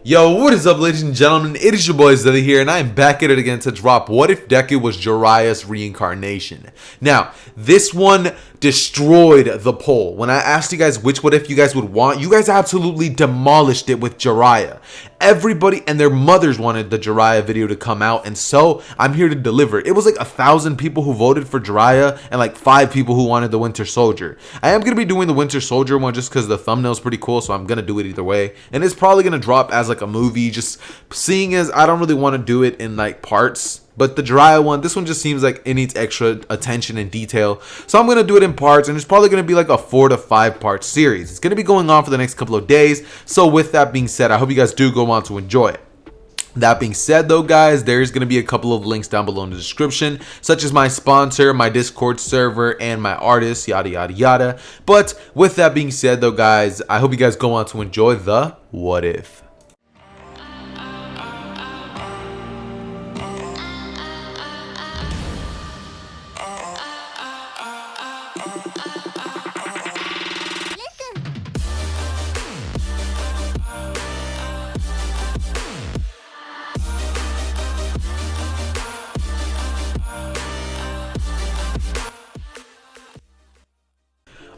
Yo, what is up, ladies and gentlemen? It is your boy Zilly here, and I am back at it again to drop What If Deku Was Jiraya's Reincarnation. Now, this one destroyed the poll. When I asked you guys which what if you guys would want, you guys absolutely demolished it with Jiraya. Everybody and their mothers wanted the Jiraya video to come out, and so I'm here to deliver. It was like 1,000 people who voted for Jiraya and like 5 people who wanted the Winter Soldier. I am going to be doing the Winter Soldier one just because the thumbnail is pretty cool, so I'm going to do it either way. And it's probably going to drop as like a movie, just seeing as I don't really want to do it in like parts. But the Jiraya one, this one just seems like it needs extra attention and detail. So I'm going to do it in parts, and it's probably going to be like a 4 to 5 part series. It's going to be going on for the next couple of days. So with that being said, I hope you guys do go on to enjoy it. That being said though, guys, there's going to be a couple of links down below in the description, such as my sponsor, my Discord server, and my artist, yada yada yada. But with that being said though, guys, I hope you guys go on to enjoy the What If.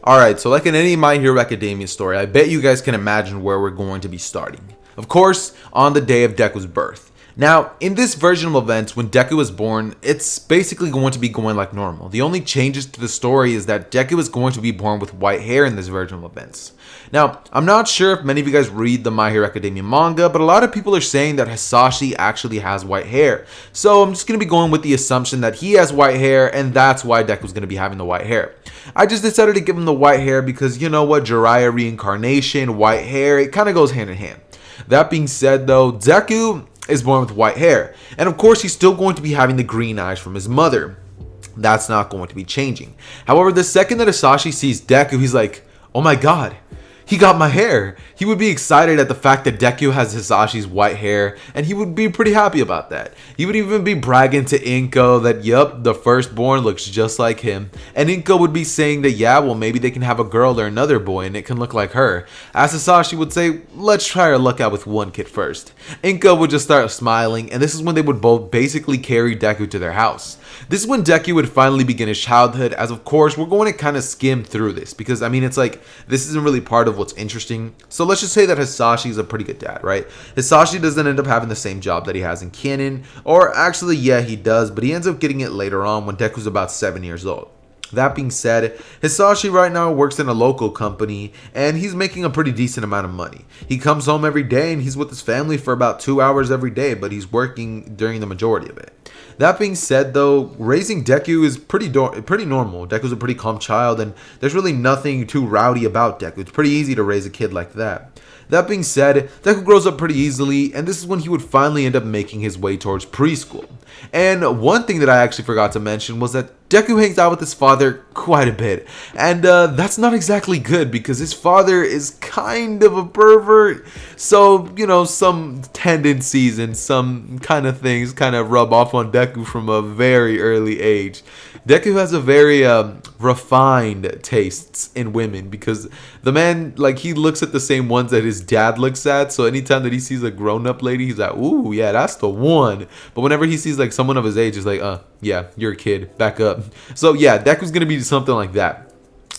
Alright, so like in any My Hero Academia story, I bet you guys can imagine where we're going to be starting. Of course, on the day of Deku's birth. Now, in this version of events, when Deku is born, it's basically going to be going like normal. The only changes to the story is that Deku is going to be born with white hair in this version of events. Now, I'm not sure if many of you guys read the My Hero Academia manga, but a lot of people are saying that Hisashi actually has white hair. So I'm just going to be going with the assumption that he has white hair, and that's why Deku's going to be having the white hair. I just decided to give him the white hair because, you know what, Jiraya reincarnation, white hair, it kind of goes hand in hand. That being said though, Deku is born with white hair, and of course he's still going to be having the green eyes from his mother. That's not going to be changing. However, the second that Hisashi sees Deku, he's like, oh my god, he got my hair. He would be excited at the fact that Deku has Hisashi's white hair, and he would be pretty happy about that. He would even be bragging to Inko that, yup, the firstborn looks just like him. And Inko would be saying that, yeah, well, maybe they can have a girl or another boy and it can look like her. As Hisashi would say, let's try our luck out with one kid first. Inko would just start smiling, and this is when they would both basically carry Deku to their house. This is when Deku would finally begin his childhood, as of course, we're going to kind of skim through this, because I mean, it's like, this isn't really part of what's interesting. So let's just say that Hisashi is a pretty good dad, right? Hisashi doesn't end up having the same job that he has in canon, or actually, yeah, he does, but he ends up getting it later on when Deku's about 7 years old. That being said, Hisashi right now works in a local company, and he's making a pretty decent amount of money. He comes home every day and he's with his family for about 2 hours every day, but he's working during the majority of it. That being said though, raising Deku is pretty normal. Deku's a pretty calm child, and there's really nothing too rowdy about Deku. It's pretty easy to raise a kid like that. That being said, Deku grows up pretty easily, and this is when he would finally end up making his way towards preschool. And one thing that I actually forgot to mention was that Deku hangs out with his father quite a bit, and that's not exactly good because his father is kind of a pervert. So, you know, some tendencies and some kind of things kind of rub off on Deku from a very early age. Deku has a very refined tastes in women because the man, like, he looks at the same ones that his dad looks at. So anytime that he sees a grown-up lady, he's like, ooh, yeah, that's the one. But whenever he sees like someone of his age, he's like, yeah, you're a kid, back up. So yeah, Deku's gonna be something like that.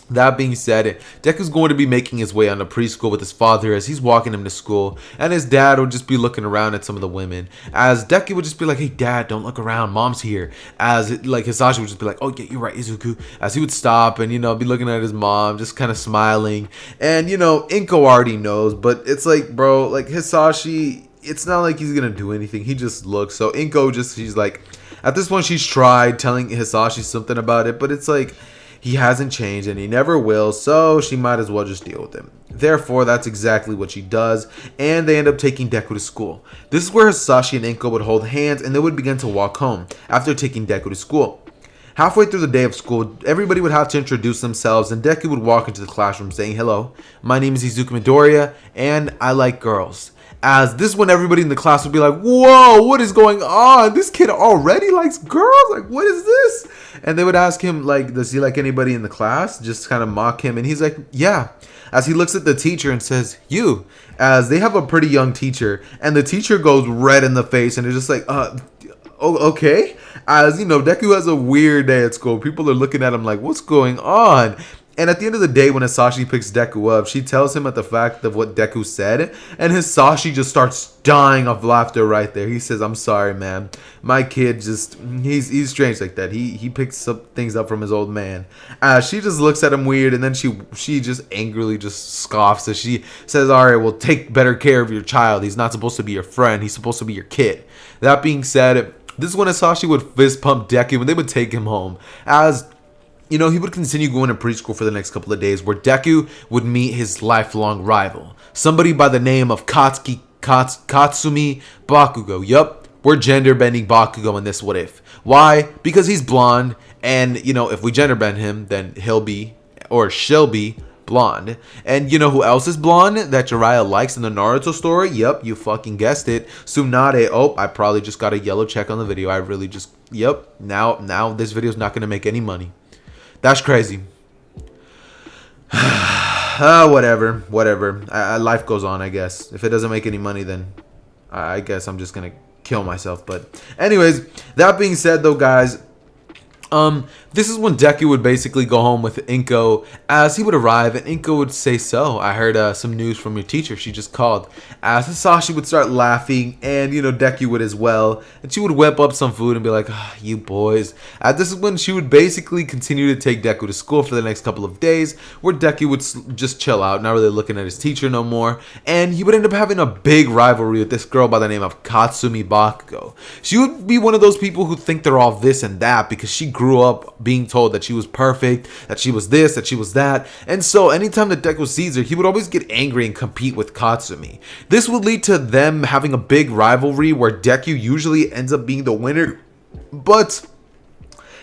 That being said, Deku's going to be making his way onto preschool with his father as he's walking him to school, and his dad would just be looking around at some of the women, as Deku would just be like, hey dad, don't look around, mom's here, as like Hisashi would just be like, oh yeah, you're right, Izuku, as he would stop and, you know, be looking at his mom, just kind of smiling. And, you know, Inko already knows, but it's like, bro, like Hisashi, it's not like he's gonna do anything, he just looks. So Inko she's like, at this point she's tried telling Hisashi something about it, but it's like, he hasn't changed and he never will, so she might as well just deal with him. Therefore, that's exactly what she does, and they end up taking Deku to school. This is where Hisashi and Inko would hold hands and they would begin to walk home after taking Deku to school. Halfway through the day of school, everybody would have to introduce themselves, and Deku would walk into the classroom saying, hello, my name is Izuku Midoriya, and I like girls. As this when everybody in the class would be like, whoa, what is going on? This kid already likes girls? Like, what is this? And they would ask him, like, does he like anybody in the class? Just kind of mock him. And he's like, yeah. As he looks at the teacher and says, you. As they have a pretty young teacher. And the teacher goes red in the face and is just like, oh, okay. As, you know, Deku has a weird day at school. People are looking at him like, what's going on? And at the end of the day, when Hisashi picks Deku up, she tells him at the fact of what Deku said. And Hisashi just starts dying of laughter right there. He says, I'm sorry, man. My kid just, he's strange like that. He picks some things up from his old man. She just looks at him weird. And then she just angrily just scoffs as she says, all right, well, take better care of your child. He's not supposed to be your friend. He's supposed to be your kid. That being said, this is when Hisashi would fist pump Deku and they would take him home. As you know, he would continue going to preschool for the next couple of days where Deku would meet his lifelong rival. Somebody by the name of Katsumi Bakugo. Yup, we're gender bending Bakugo in this what if. Why? Because he's blonde and, you know, if we gender bend him, then he'll be, or she'll be, blonde. And you know who else is blonde that Jiraya likes in the Naruto story? Yep, you fucking guessed it. Tsunade. Oh, I probably just got a yellow check on the video. I really just, yep, now this video's not going to make any money. That's crazy. Whatever. Life goes on, I guess. If it doesn't make any money, then I guess I'm just gonna kill myself. But anyways, that being said, though, guys, this is when Deku would basically go home with Inko as he would arrive, and Inko would say, so I heard some news from your teacher. She just called. As Hisashi would start laughing, and you know Deku would as well, and she would whip up some food and be like, you boys. This is when she would basically continue to take Deku to school for the next couple of days, where Deku would just chill out, not really looking at his teacher no more, and he would end up having a big rivalry with this girl by the name of Katsumi Bakugo. She would be one of those people who think they're all this and that because she grew up being told that she was perfect, that she was this, that she was that. And so anytime that Deku sees her, he would always get angry and compete with Katsumi. This would lead to them having a big rivalry where Deku usually ends up being the winner. But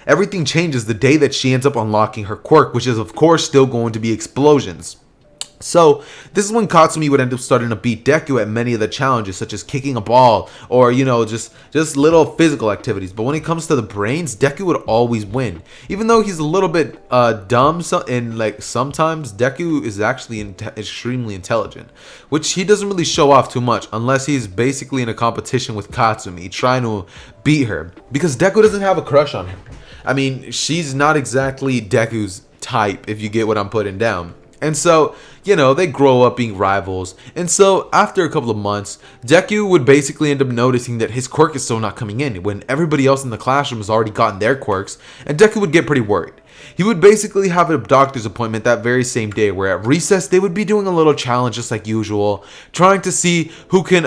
everything changes the day that she ends up unlocking her quirk, which is of course still going to be explosions. So this is when Katsumi would end up starting to beat Deku at many of the challenges, such as kicking a ball or, you know, just little physical activities. But when it comes to the brains, Deku would always win. Even though he's a little bit dumb, and like sometimes Deku is actually extremely intelligent, which he doesn't really show off too much unless he's basically in a competition with Katsumi trying to beat her, because Deku doesn't have a crush on him. I mean, she's not exactly Deku's type, if you get what I'm putting down. And so, you know, they grow up being rivals. And so after a couple of months, Deku would basically end up noticing that his quirk is still not coming in when everybody else in the classroom has already gotten their quirks, and Deku would get pretty worried. He would basically have a doctor's appointment that very same day where at recess they would be doing a little challenge just like usual, trying to see who can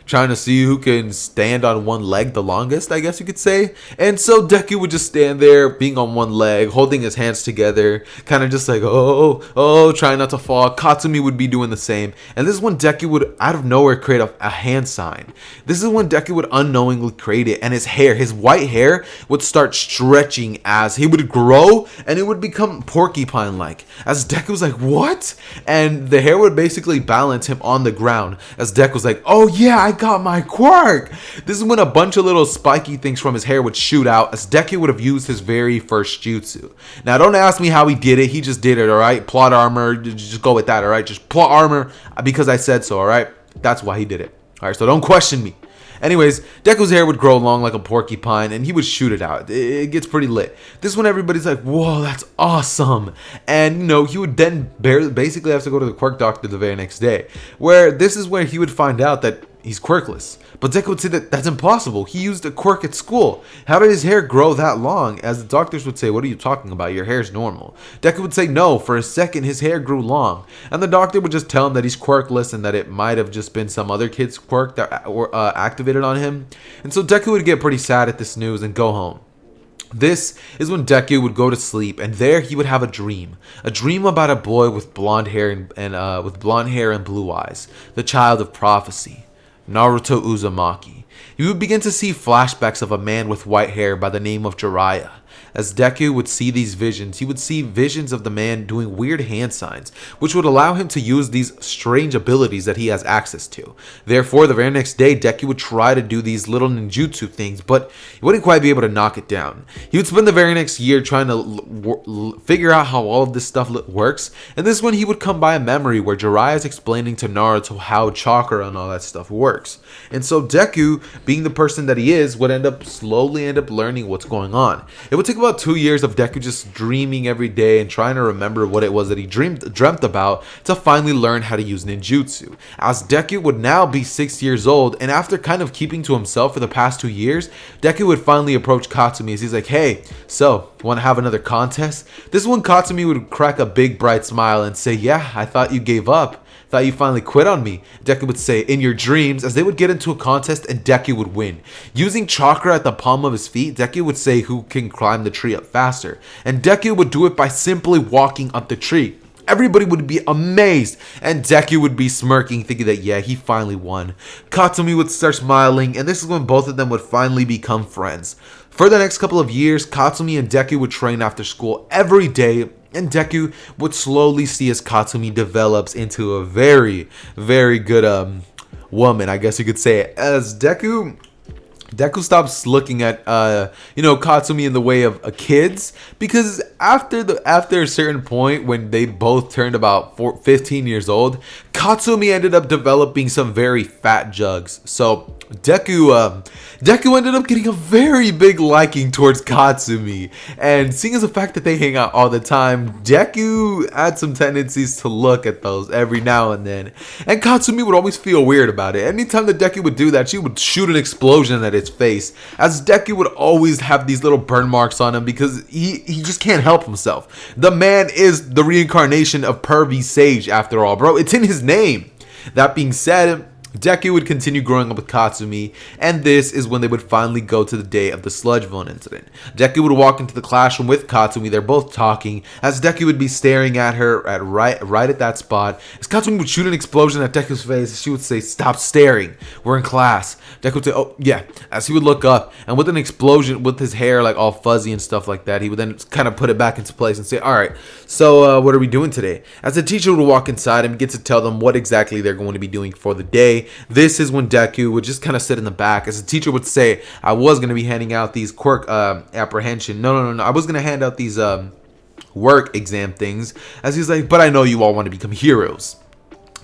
trying to see who can stand on one leg the longest, I guess you could say. And so Deku would just stand there being on one leg, holding his hands together, kind of just like, oh, trying not to fall. Katsumi would be doing the same. And this is when Deku would, out of nowhere, create a hand sign. This is when Deku would unknowingly create it, and his hair, his white hair, would start stretching as he would grow, and it would become porcupine-like. As Deku was like, what? And the hair would basically balance him on the ground, as Deku was like, oh yeah, I got my quirk. This is when a bunch of little spiky things from his hair would shoot out, as Deku would have used his very first jutsu. Now don't ask me how he did it, he just did it, alright? Plot armor, just go with that, alright? Just plot armor because I said so, alright? That's why he did it. Alright, so don't question me. Anyways, Deku's hair would grow long like a porcupine, and he would shoot it out. It gets pretty lit. This is when everybody's like, whoa, that's awesome. And, you know, he would then basically have to go to the quirk doctor the very next day, where this is where he would find out that he's quirkless. But Deku would say that that's impossible. He used a quirk at school. How did his hair grow that long? As the doctors would say, what are you talking about? Your hair's normal. Deku would say no. For a second, his hair grew long. And the doctor would just tell him that he's quirkless and that it might have just been some other kid's quirk that were activated on him. And so Deku would get pretty sad at this news and go home. This is when Deku would go to sleep, and there he would have a dream about a boy with blonde hair and blue eyes, the child of prophecy, Naruto Uzumaki. He would begin to see flashbacks of a man with white hair by the name of Jiraya. As Deku would see these visions, he would see visions of the man doing weird hand signs, which would allow him to use these strange abilities that he has access to. Therefore, the very next day, Deku would try to do these little ninjutsu things, but he wouldn't quite be able to knock it down. He would spend the very next year trying to figure out how all of this stuff works, and this is when he would come by a memory where Jiraiya is explaining to Naruto how chakra and all that stuff works. And so Deku, being the person that he is, would slowly end up learning what's going on. It would take about 2 years of Deku just dreaming every day and trying to remember what it was that he dreamt about to finally learn how to use ninjutsu. As Deku would now be 6 years old, and after kind of keeping to himself for the past 2 years, Deku would finally approach Katsumi as he's like, hey, so, want to have another contest? This is when Katsumi would crack a big bright smile and say, yeah, I thought you gave up. Thought you finally quit on me. Deku would say, in your dreams, as they would get into a contest and Deku would win. Using chakra at the palm of his feet, Deku would say who can climb the tree up faster. And Deku would do it by simply walking up the tree. Everybody would be amazed, and Deku would be smirking, thinking that, yeah, he finally won. Katsumi would start smiling, and this is when both of them would finally become friends. For the next couple of years, Katsumi and Deku would train after school every day, and Deku would slowly see as Katsumi develops into a very, very good woman, I guess you could say. As Deku stops looking at Katsumi in the way of kids, because after a certain point when they both turned about 15 years old, Katsumi ended up developing some very fat jugs. So Deku ended up getting a very big liking towards Katsumi, and seeing as the fact that they hang out all the time, Deku had some tendencies to look at those every now and then, and Katsumi would always feel weird about it. Anytime that Deku would do that, she would shoot an explosion at his face, as Deku would always have these little burn marks on him because he just can't help himself. The man is the reincarnation of pervy sage after all, bro. It's in his name. That being said, Deku would continue growing up with Katsumi, and this is when they would finally go to the day of the Sludge Villain incident. Deku would walk into the classroom with Katsumi. They're both talking, as Deku would be staring at her right at that spot. As Katsumi would shoot an explosion at Deku's face, she would say, stop staring, we're in class. Deku would say, oh yeah, as he would look up, and with an explosion, with his hair like all fuzzy and stuff like that, he would then kind of put it back into place and say, alright, so what are we doing today? As the teacher would walk inside and get to tell them what exactly they're going to be doing for the day, this is when Deku would just kind of sit in the back, as the teacher would say, I was going to be handing out these Quirk apprehension. No. I was going to hand out these work exam things. As he's like, but I know you all want to become heroes.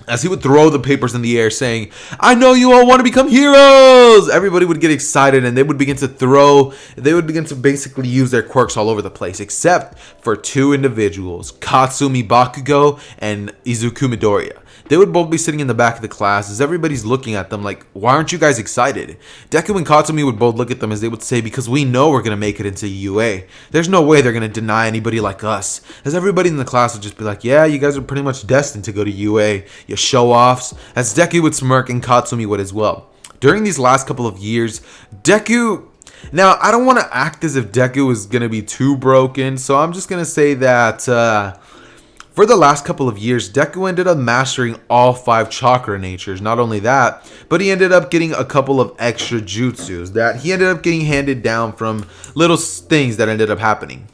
As he would throw the papers in the air saying, I know you all want to become heroes! Everybody would get excited and they would begin to basically use their quirks all over the place, except for two individuals, Katsumi Bakugo and Izuku Midoriya. They would both be sitting in the back of the class as everybody's looking at them like, why aren't you guys excited? Deku and Katsumi would both look at them as they would say, because we know we're going to make it into UA. There's no way they're going to deny anybody like us. As everybody in the class would just be like, yeah, you guys are pretty much destined to go to UA, you show-offs. As Deku would smirk and Katsumi would as well. During these last couple of years, Deku... Now, I don't want to act as if Deku is going to be too broken, so I'm just going to say that... For the last couple of years, Deku ended up mastering all 5 chakra natures. Not only that, but he ended up getting a couple of extra jutsus that he ended up getting handed down from little things that ended up happening.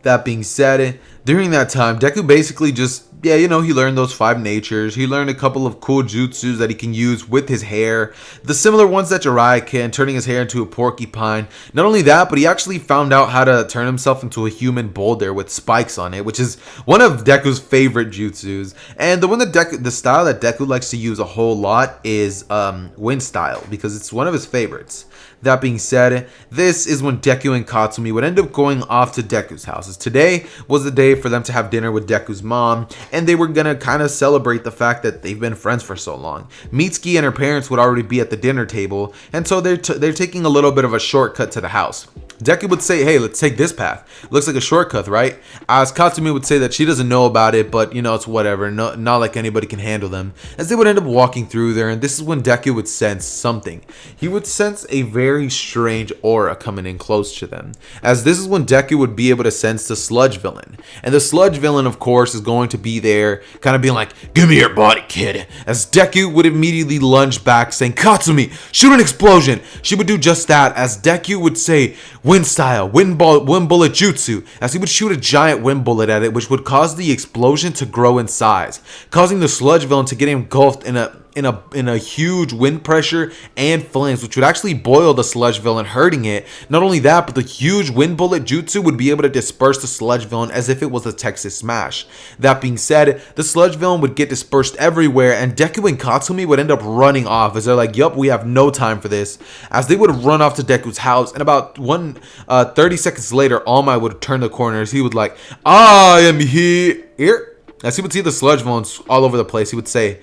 That being said, during that time, Deku basically just, he learned those 5 natures. He learned a couple of cool jutsus that he can use with his hair. The similar ones that Jiraiya can, turning his hair into a porcupine. Not only that, but he actually found out how to turn himself into a human boulder with spikes on it, which is one of Deku's favorite jutsus. And the style that Deku likes to use a whole lot is wind style, because it's one of his favorites. That being said, this is when Deku and Katsumi would end up going off to Deku's house. As today was the day for them to have dinner with Deku's mom, and they were gonna kind of celebrate the fact that they've been friends for so long. Mitsuki and her parents would already be at the dinner table, and so they're taking a little bit of a shortcut to the house. Deku would say, hey, let's take this path. Looks like a shortcut, right? As Katsumi would say that she doesn't know about it, but it's whatever. Not like anybody can handle them. As they would end up walking through there, and this is when Deku would sense something. He would sense a very strange aura coming in close to them. As this is when Deku would be able to sense the Sludge Villain. And the Sludge Villain, of course, is going to be there, kind of being like, give me your body, kid. As Deku would immediately lunge back, saying, Katsumi, shoot an explosion. She would do just that, as Deku would say, Wind style, wind bullet jutsu, as he would shoot a giant wind bullet at it, which would cause the explosion to grow in size, causing the Sludge Villain to get engulfed in a huge wind pressure and flames, which would actually boil the Sludge Villain, hurting it. Not only that, but the huge wind bullet jutsu would be able to disperse the Sludge Villain as if it was a Texas Smash. That being said, the Sludge Villain would get dispersed everywhere, and Deku and Katsumi would end up running off, as they're like, yup, we have no time for this, as they would run off to Deku's house. And about 30 seconds later, All Might would turn the corner as he would like, I am here. As he would see the Sludge Villains all over the place, he would say,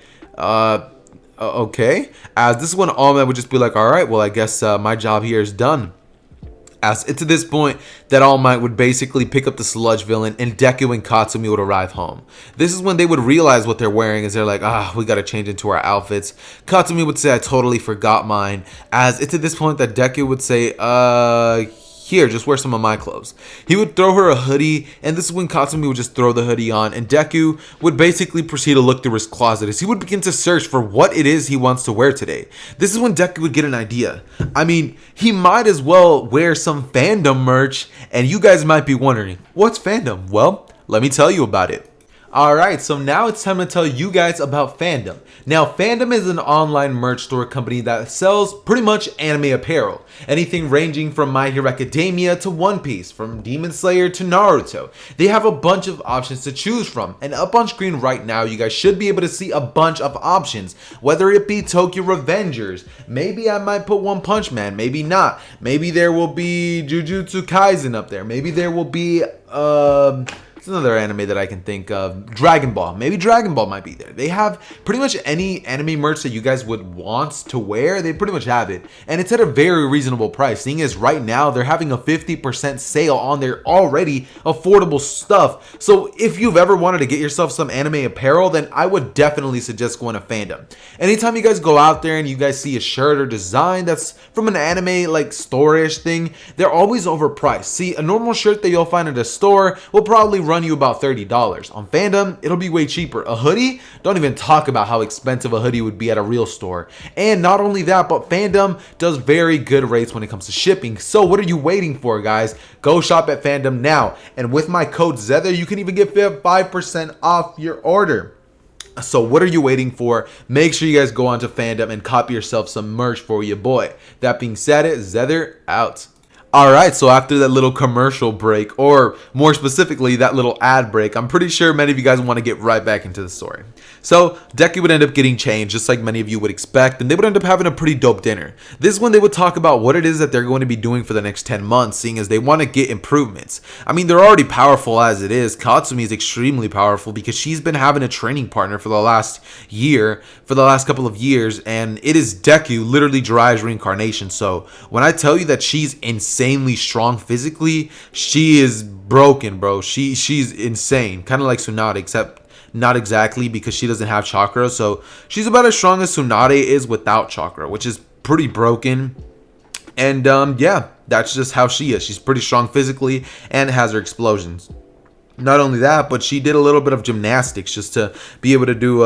okay. As this is when All Might would just be like, all right, well, I guess my job here is done. As it's at this point that All Might would basically pick up the Sludge Villain, and Deku and Katsumi would arrive home. This is when they would realize what they're wearing, as they're like, we gotta change into our outfits. Katsumi would say, I totally forgot mine. As it's at this point that Deku would say, here, just wear some of my clothes. He would throw her a hoodie, and this is when Katsumi would just throw the hoodie on, and Deku would basically proceed to look through his closet as he would begin to search for what it is he wants to wear today. This is when Deku would get an idea. I mean, he might as well wear some fandom merch, and you guys might be wondering, what's fandom? Well, let me tell you about it. Alright, so now it's time to tell you guys about Fandom. Now, Fandom is an online merch store company that sells pretty much anime apparel. Anything ranging from My Hero Academia to One Piece, from Demon Slayer to Naruto. They have a bunch of options to choose from, and up on screen right now, you guys should be able to see a bunch of options. Whether it be Tokyo Revengers, maybe I might put One Punch Man, maybe not. Maybe there will be Jujutsu Kaisen up there. Maybe there will be, it's another anime that I can think of. Dragon Ball. Maybe Dragon Ball might be there. They have pretty much any anime merch that you guys would want to wear. They pretty much have it. And it's at a very reasonable price. Seeing as right now they're having a 50% sale on their already affordable stuff. So if you've ever wanted to get yourself some anime apparel, then I would definitely suggest going to Fandom. Anytime you guys go out there and you guys see a shirt or design that's from an anime like store-ish thing, they're always overpriced. See, a normal shirt that you'll find at a store will probably run you about $30. On Fandom, it'll be way cheaper. A hoodie? Don't even talk about how expensive a hoodie would be at a real store. And not only that, but Fandom does very good rates when it comes to shipping. So what are you waiting for, guys? Go shop at Fandom now. And with my code ZETHER, you can even get 5% off your order. So what are you waiting for? Make sure you guys go onto Fandom and copy yourself some merch for your boy. That being said, ZETHER out. Alright, so after that little commercial break, or more specifically, that little ad break, I'm pretty sure many of you guys want to get right back into the story. So, Deku would end up getting changed, just like many of you would expect, and they would end up having a pretty dope dinner. This is when they would talk about what it is that they're going to be doing for the next 10 months, seeing as they want to get improvements. I mean, they're already powerful as it is. Katsumi is extremely powerful because she's been having a training partner for the last couple of years, and it is Deku, literally Jiraya's reincarnation. So, when I tell you that she's insanely strong physically, she is broken, bro. She's insane, kind of like Tsunade, except not exactly, because she doesn't have chakra. So she's about as strong as Tsunade is without chakra, which is pretty broken. And yeah, that's just how she is. She's pretty strong physically and has her explosions. Not only that, but she did a little bit of gymnastics just to be able to do,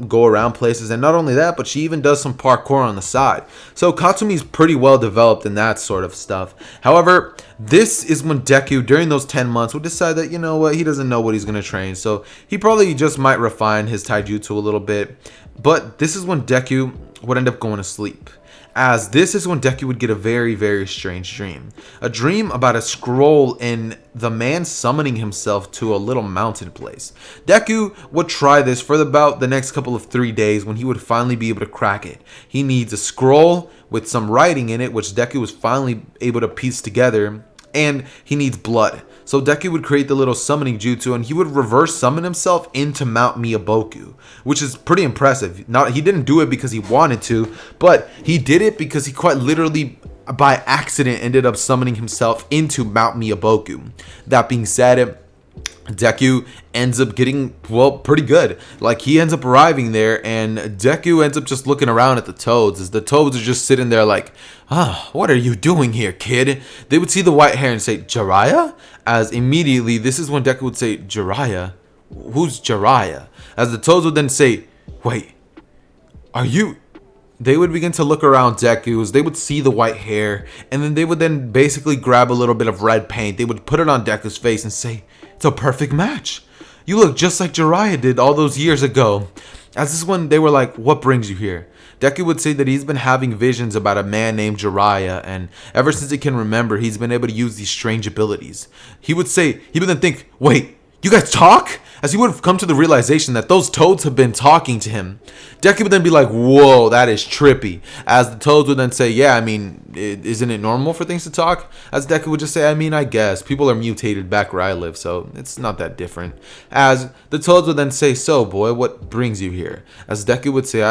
go around places. And not only that, but she even does some parkour on the side. So Katsumi's pretty well developed in that sort of stuff. However, this is when Deku, during those 10 months, would decide that, you know what, he doesn't know what he's going to train. So he probably just might refine his taijutsu a little bit. But this is when Deku would end up going to sleep. As this is when Deku would get a very, very strange dream. A dream about a scroll and the man summoning himself to a little mountain place. Deku would try this for about the next couple of 3 days when he would finally be able to crack it. He needs a scroll with some writing in it, which Deku was finally able to piece together, and he needs blood. So Deku would create the little summoning jutsu, and he would reverse summon himself into Mount Miyaboku, which is pretty impressive. He didn't do it because he wanted to, but he did it because he quite literally by accident ended up summoning himself into Mount Miyaboku. That being said, Deku ends up getting, well, pretty good. Like, he ends up arriving there, and Deku ends up just looking around at the toads, as the toads are just sitting there like, what are you doing here, kid? They would see the white hair and say, Jiraya? As immediately, this is when Deku would say, Jiraya? Who's Jiraya? As the toads would then say, wait, are you they would begin to look around Deku's. They would see the white hair, and then they would then basically grab a little bit of red paint. They would put it on Deku's face and say, "It's a perfect match. You look just like Jiraya did all those years ago." As this one, they were like, "What brings you here?" Deku would say that he's been having visions about a man named Jiraya, and ever since he can remember, he's been able to use these strange abilities. He would then think, "Wait, you guys talk?" As he would have come to the realization that those toads have been talking to him. Deku would then be like, "Whoa, that is trippy." As the toads would then say, "Yeah, I mean, isn't it normal for things to talk?" As Deku would just say, "I mean, I guess. People are mutated back where I live, so it's not that different." As the toads would then say, "So, boy, what brings you here?" As Deku would say,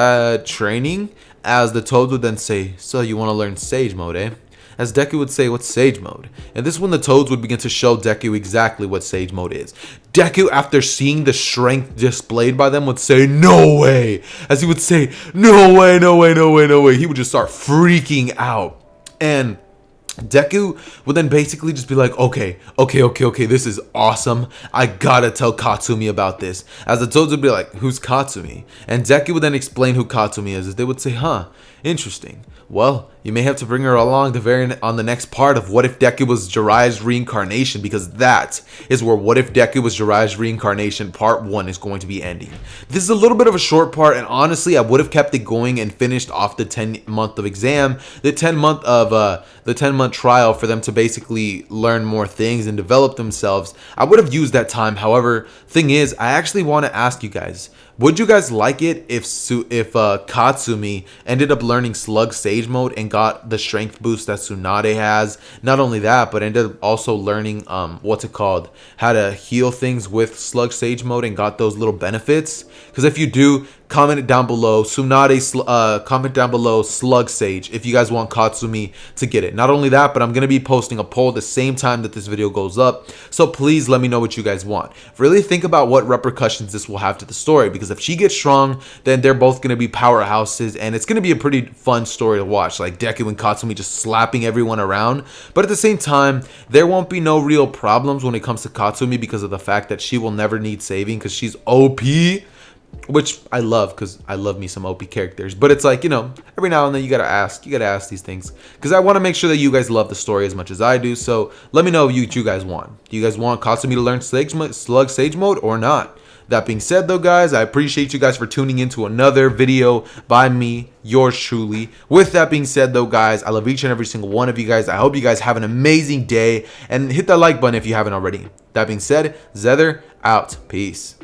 "Training." As the toads would then say, "So you want to learn Sage Mode, eh?" As Deku would say, "What's Sage Mode?" And this is when the toads would begin to show Deku exactly what Sage Mode is. Deku, after seeing the strength displayed by them, would say, "No way!" As he would say, "No way, no way, no way, no way." He would just start freaking out. And Deku would then basically just be like, okay, this is awesome. I gotta tell Katsumi about this." As the toads would be like, "Who's Katsumi?" And Deku would then explain who Katsumi is. As they would say, "Huh, interesting. Well, you may have to bring her along on the next part of What If Deku Was Jiraya's Reincarnation, because that is where What If Deku Was Jiraya's Reincarnation Part 1 is going to be ending." This is a little bit of a short part, and honestly, I would have kept it going and finished off the 10-month of exam, the 10-month trial for them to basically learn more things and develop themselves. I would have used that time. However, thing is, I actually want to ask you guys, would you guys like it if Katsumi ended up learning Slug Sage Mode and got the strength boost that Tsunade has? Not only that, but ended up also learning how to heal things with Slug Sage Mode and got those little benefits? Because if you do, comment it down below. Comment down below Slug Sage if you guys want Katsumi to get it. Not only that, but I'm going to be posting a poll at the same time that this video goes up. So please let me know what you guys want. Really think about what repercussions this will have to the story, because if she gets strong, then they're both going to be powerhouses, and it's going to be a pretty fun story to watch. Like Deku and Katsumi just slapping everyone around. But at the same time, there won't be no real problems when it comes to Katsumi because of the fact that she will never need saving because she's OP. Which I love, because I love me some OP characters. But it's like, every now and then you gotta ask these things, because I want to make sure that you guys love the story as much as I do. So let me know what you guys want. Do you guys want Katsumi to learn Slug Sage Mode or not? That being said, though, guys, I appreciate you guys for tuning into another video by me, yours truly. With that being said, though, guys, I love each and every single one of you guys. I hope you guys have an amazing day, and hit that like button if you haven't already. That being said, Zether out. Peace.